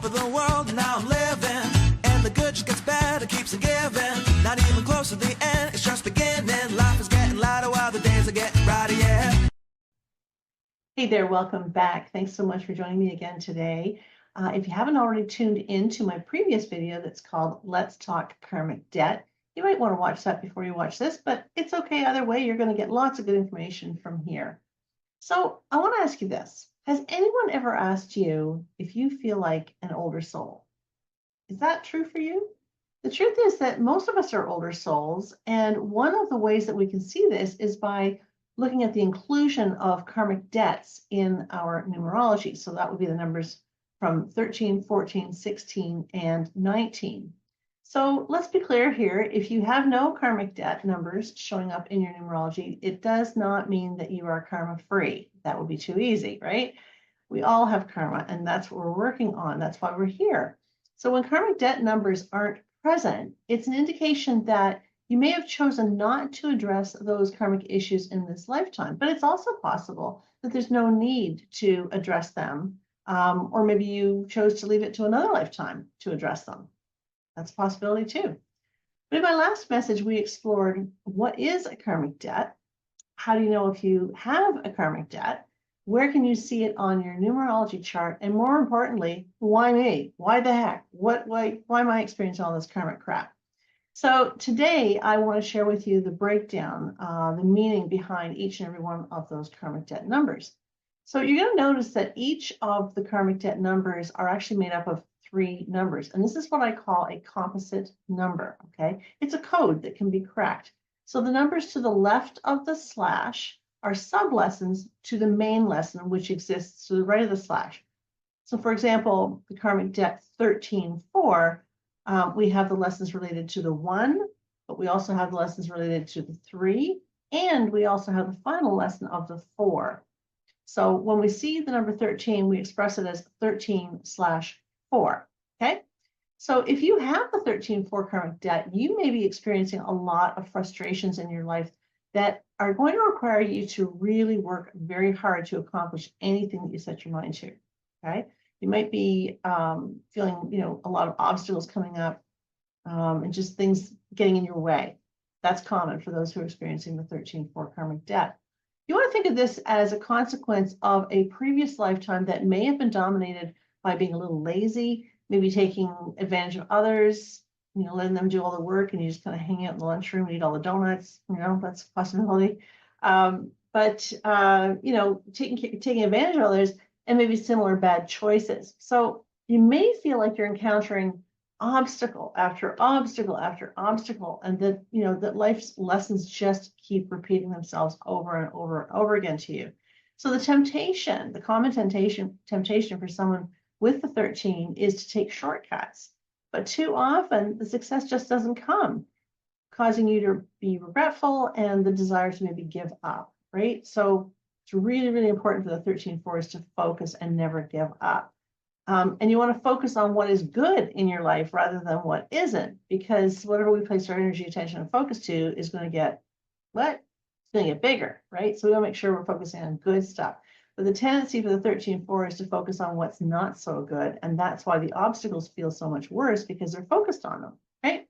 of the world, now I'm living. And the good just gets better, keeps on giving. Not even close to the end, it's just beginning. Life is getting lighter while the days are getting brighter, yeah. Hey there, welcome back. Thanks so much for joining me again today. If you haven't already tuned into my previous video that's called Let's Talk Karmic Debt, you might want to watch that before you watch this, but it's okay either way. You're going to get lots of good information from here. So I want to ask you this. Has anyone ever asked you if you feel like an older soul? Is that true for you? The truth is that most of us are older souls, and one of the ways that we can see this is by looking at the inclusion of karmic debts in our numerology. So that would be the numbers from 13, 14, 16, and 19. So let's be clear here. If you have no karmic debt numbers showing up in your numerology, it does not mean that you are karma free. That would be too easy, right? We all have karma, and that's what we're working on. That's why we're here. So when karmic debt numbers aren't present, it's an indication that you may have chosen not to address those karmic issues in this lifetime, but it's also possible that there's no need to address them, or maybe you chose to leave it to another lifetime to address them. That's a possibility too. But in my last message, we explored what is a karmic debt, how do you know if you have a karmic debt, where can you see it on your numerology chart, and more importantly, why me? Why the heck? Why am I experiencing all this karmic crap? So today I want to share with you the breakdown, the meaning behind each and every one of those karmic debt numbers. So you're going to notice that each of the karmic debt numbers are actually made up of 3 numbers. And this is what I call a composite number, okay? It's a code that can be cracked. So the numbers to the left of the slash are sub-lessons to the main lesson, which exists to the right of the slash. So for example, the karmic debt 13-4, we have the lessons related to the 1, but we also have the lessons related to the 3, and we also have the final lesson of the 4. So when we see the number 13, we express it as 13/4, okay? So if you have the 13-4 karmic debt, you may be experiencing a lot of frustrations in your life that are going to require you to really work very hard to accomplish anything that you set your mind to, okay? You might be feeling, a lot of obstacles coming up and just things getting in your way. That's common for those who are experiencing the 13-4 karmic debt. You want to think of this as a consequence of a previous lifetime that may have been dominated by being a little lazy, maybe taking advantage of others, letting them do all the work, and you just kind of hang out in the lunchroom and eat all the donuts. That's a possibility. Taking advantage of others, and maybe similar bad choices. So you may feel like you're encountering obstacle after obstacle after obstacle, and that life's lessons just keep repeating themselves over and over and over again to you. So the common temptation for someone with the 13 is to take shortcuts, but too often the success just doesn't come, causing you to be regretful and the desire to maybe give up, right? So it's really, really important for the 13-4 is to focus and never give up. And you want to focus on what is good in your life rather than what isn't, because whatever we place our energy, attention, and focus to is going to get what? It's going to get bigger, right? So we want to make sure we're focusing on good stuff. But the tendency for the 13-4 is to focus on what's not so good. And that's why the obstacles feel so much worse, because they're focused on them, right?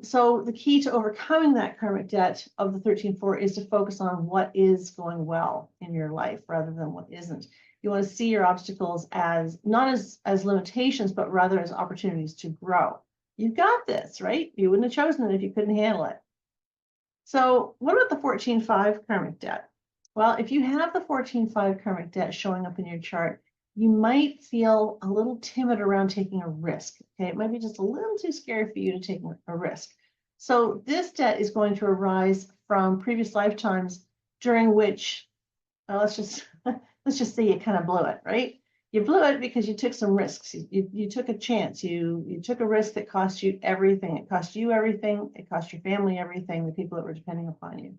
So the key to overcoming that karmic debt of the 13-4 is to focus on what is going well in your life rather than what isn't. You want to see your obstacles as not as limitations, but rather as opportunities to grow. You've got this, right? You wouldn't have chosen it if you couldn't handle it. So what about the 14-5 karmic debt? Well, if you have the 14-5 karmic debt showing up in your chart, you might feel a little timid around taking a risk. Okay, it might be just a little too scary for you to take a risk. So this debt is going to arise from previous lifetimes during which, let's just say you kind of blew it, right? You blew it because you took some risks. You took a chance. You took a risk that cost you everything. It cost you everything. It cost your family everything, the people that were depending upon you.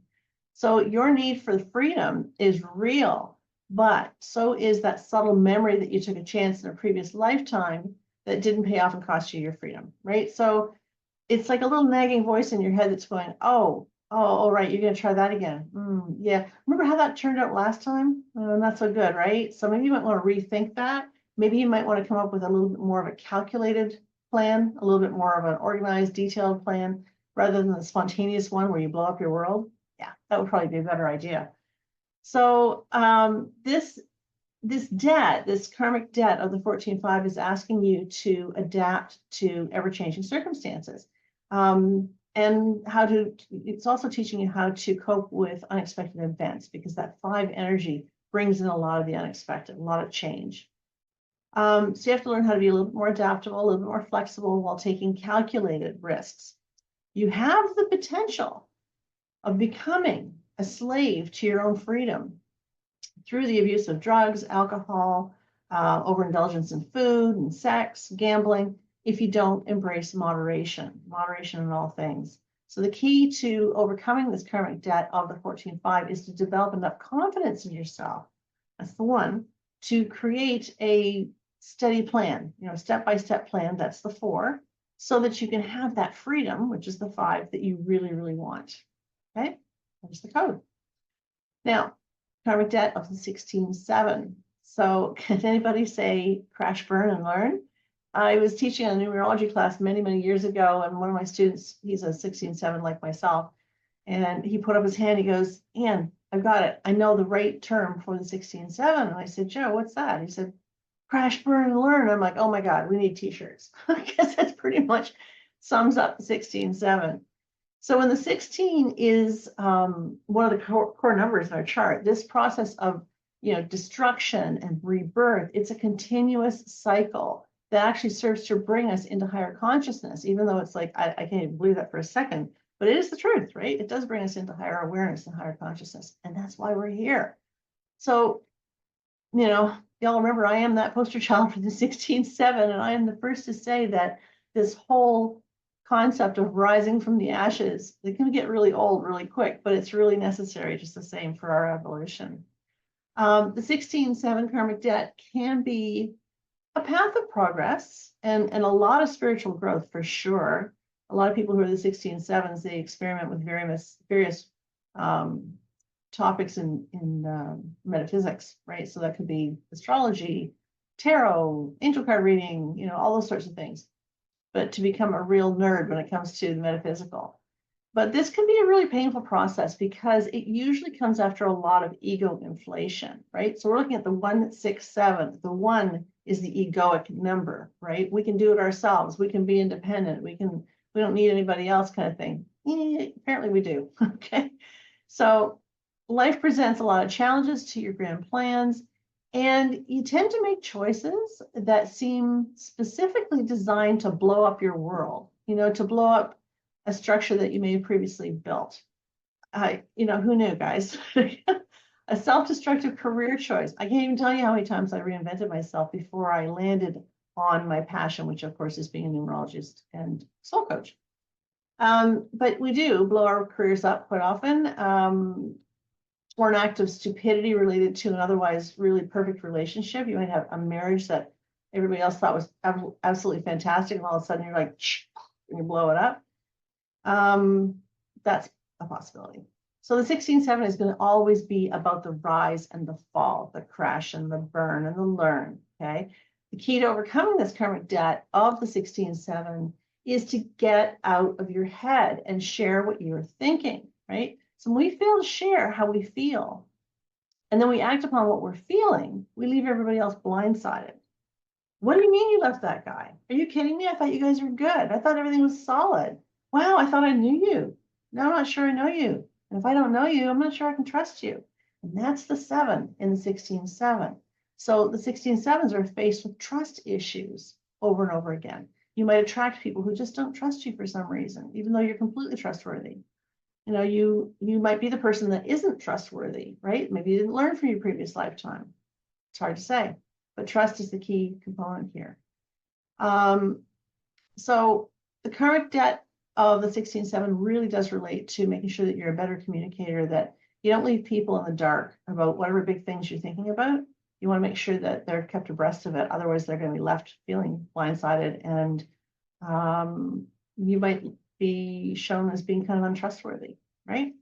So your need for freedom is real, but so is that subtle memory that you took a chance in a previous lifetime that didn't pay off and cost you your freedom, right? So it's like a little nagging voice in your head that's going, oh, right, you're going to try that again. Yeah, remember how that turned out last time? Not so good, right? So maybe you might want to rethink that maybe you might want to come up with a little bit more of a calculated plan, a little bit more of an organized, detailed plan, rather than the spontaneous one where you blow up your world. Yeah, that would probably be a better idea. So this debt, this karmic debt of the 14.5 is asking you to adapt to ever-changing circumstances. And it's also teaching you how to cope with unexpected events, because that 5 energy brings in a lot of the unexpected, a lot of change. So you have to learn how to be a little bit more adaptable, a little bit more flexible while taking calculated risks. You have the potential of becoming a slave to your own freedom through the abuse of drugs, alcohol, overindulgence in food and sex, gambling, if you don't embrace moderation in all things. So the key to overcoming this karmic debt of the 14.5 is to develop enough confidence in yourself. That's the one, to create a steady plan, step-by-step plan. That's the 4, so that you can have that freedom, which is the 5 that you really, really want. Okay, there's the code. Now, karmic debt of the 16.7. So can anybody say crash, burn, and learn? I was teaching a numerology class many, many years ago, and one of my students, he's a 16.7 like myself, and he put up his hand. He goes, Ann, I've got it. I know the right term for the 16.7. And I said, Joe, what's that? He said, crash, burn, and learn. I'm like, oh my God, we need t-shirts. I guess that's pretty much sums up the 16.7. So when the 16 is one of the core numbers in our chart, this process of destruction and rebirth, it's a continuous cycle that actually serves to bring us into higher consciousness, even though it's like, I can't even believe that for a second, but it is the truth, right? It does bring us into higher awareness and higher consciousness, and that's why we're here. So, y'all remember, I am that poster child for the 16.7, and I am the first to say that this whole concept of rising from the ashes, it can get really old really quick, but it's really necessary just the same for our evolution. The 16.7 karmic debt can be a path of progress and a lot of spiritual growth for sure. A lot of people who are the 16.7s, they experiment with various topics in metaphysics, right? So that could be astrology, tarot, angel card reading, all those sorts of things. But to become a real nerd when it comes to the metaphysical. But this can be a really painful process because it usually comes after a lot of ego inflation, right? So we're looking at the 167. The 1 is the egoic number, right? We can do it ourselves. We can be independent. We don't need anybody else, kind of thing. Apparently we do. Okay. So life presents a lot of challenges to your grand plans, and you tend to make choices that seem specifically designed to blow up your world, to blow up a structure that you may have previously built. Who knew, guys? A self-destructive career choice. I can't even tell you how many times I reinvented myself before I landed on my passion, which of course is being a numerologist and soul coach. But we do blow our careers up quite often, or an act of stupidity related to an otherwise really perfect relationship. You might have a marriage that everybody else thought was absolutely fantastic, and all of a sudden you're like, and you blow it up. That's a possibility. So the 16.7 is going to always be about the rise and the fall, the crash and the burn and the learn, okay? The key to overcoming this karmic debt of the 16.7 is to get out of your head and share what you're thinking, right? So when we fail to share how we feel, and then we act upon what we're feeling, we leave everybody else blindsided. What do you mean you left that guy? Are you kidding me? I thought you guys were good. I thought everything was solid. Wow, I thought I knew you. Now I'm not sure I know you. And if I don't know you, I'm not sure I can trust you. And that's the 7 in the 16.7. So the 16.7s are faced with trust issues over and over again. You might attract people who just don't trust you for some reason, even though you're completely trustworthy. You might be the person that isn't trustworthy, right? Maybe you didn't learn from your previous lifetime. It's hard to say, but trust is the key component here. So the karmic debt of the 16.7 really does relate to making sure that you're a better communicator, that you don't leave people in the dark about whatever big things you're thinking about. You want to make sure that they're kept abreast of it. Otherwise, they're going to be left feeling blindsided, and you might be shown as being kind of untrustworthy, right?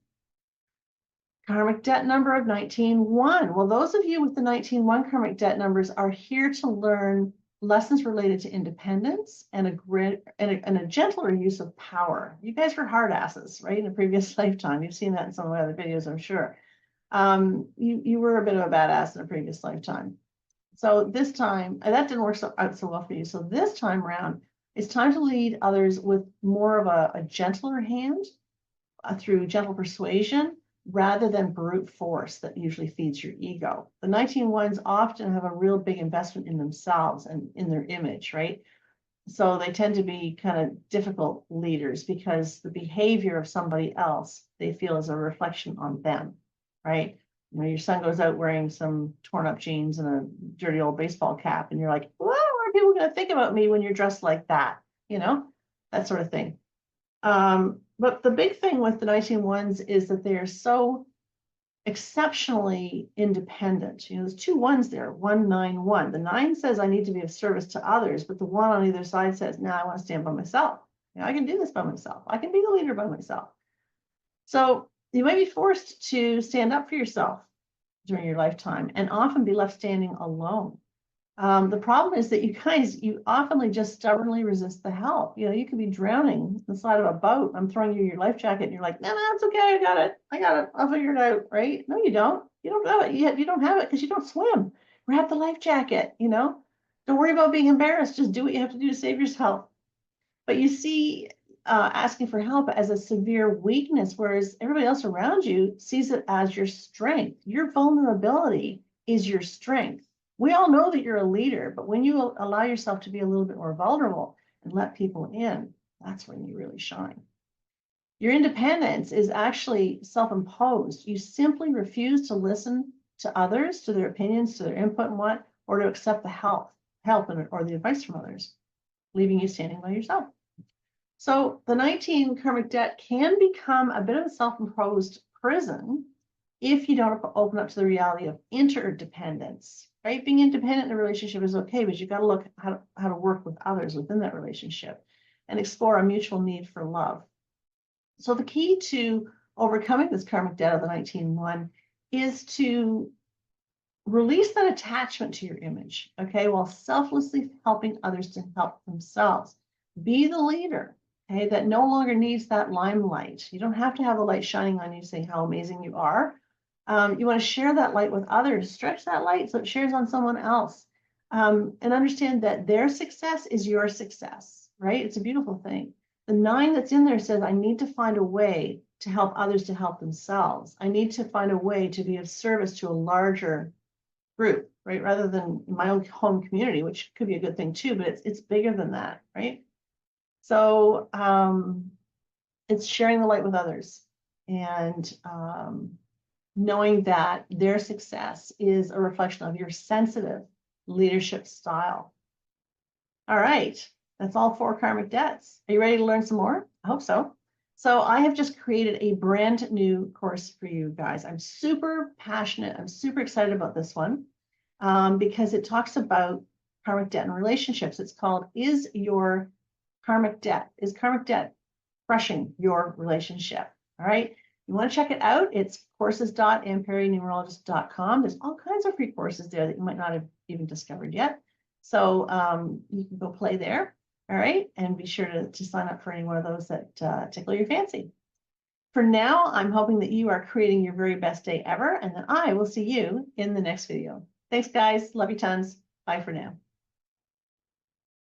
Karmic debt number of 19-1. Well, those of you with the 19-1 karmic debt numbers are here to learn lessons related to independence and a gentler use of power. You guys were hard asses, right? In a previous lifetime. You've seen that in some of my other videos, I'm sure. You were a bit of a badass in a previous lifetime. So this time, that didn't work out so well for you. So this time around, it's time to lead others with more of a gentler hand through gentle persuasion rather than brute force that usually feeds your ego. The 19-1s often have a real big investment in themselves and in their image, right? So they tend to be kind of difficult leaders because the behavior of somebody else they feel is a reflection on them, right? You know, your son goes out wearing some torn up jeans and a dirty old baseball cap, and you're like, what are people going to think about me when you're dressed like that? You know, that sort of thing. But the big thing with the 19-1s is that they are so exceptionally independent. You know, there's 2 1s there, 1, 9, 1. The 9 says I need to be of service to others, but the 1 on either side says, no, I want to stand by myself. You know, I can do this by myself. I can be the leader by myself. So you may be forced to stand up for yourself during your lifetime and often be left standing alone. The problem is that you often just stubbornly resist the help. You know, you could be drowning inside of a boat. I'm throwing you your life jacket and you're like, no, it's okay. I got it. I'll figure it out. Right? No, you don't. You don't have it. You don't have it because you don't swim. Grab the life jacket, you know, don't worry about being embarrassed. Just do what you have to do to save yourself. But you see, asking for help as a severe weakness, whereas everybody else around you sees it as your strength. Your vulnerability is your strength. We all know that you're a leader, but when you allow yourself to be a little bit more vulnerable and let people in, that's when you really shine. Your independence is actually self-imposed. You simply refuse to listen to others, to their opinions, to their input and what, or to accept the help or the advice from others, leaving you standing by yourself. So the 19 karmic debt can become a bit of a self-imposed prison if you don't open up to the reality of interdependence, right? Being independent in a relationship is okay, but you've got to look how to work with others within that relationship and explore a mutual need for love. So the key to overcoming this karmic debt of the 19-1 is to release that attachment to your image, okay, while selflessly helping others to help themselves. Be the leader, okay, that no longer needs that limelight. You don't have to have the light shining on you saying how amazing you are. You want to share that light with others. Stretch that light so it shares on someone else. And understand that their success is your success, right? It's a beautiful thing. The 9 that's in there says, I need to find a way to help others to help themselves. I need to find a way to be of service to a larger group, right? Rather than my own home community, which could be a good thing too, but it's bigger than that, right? So it's sharing the light with others and knowing that their success is a reflection of your sensitive leadership style. All right, that's all 4 karmic debts. Are you ready to learn some more? I hope so. So I have just created a brand new course for you guys. I'm super passionate. I'm super excited about this one because it talks about karmic debt and relationships. It's called, Is karmic debt crushing your relationship? All right. You want to check it out? It's courses.amperrynumerologist.com. There's all kinds of free courses there that you might not have even discovered yet. So you can go play there. All right. And be sure to sign up for any one of those that tickle your fancy. For now, I'm hoping that you are creating your very best day ever, and that I will see you in the next video. Thanks, guys. Love you tons. Bye for now.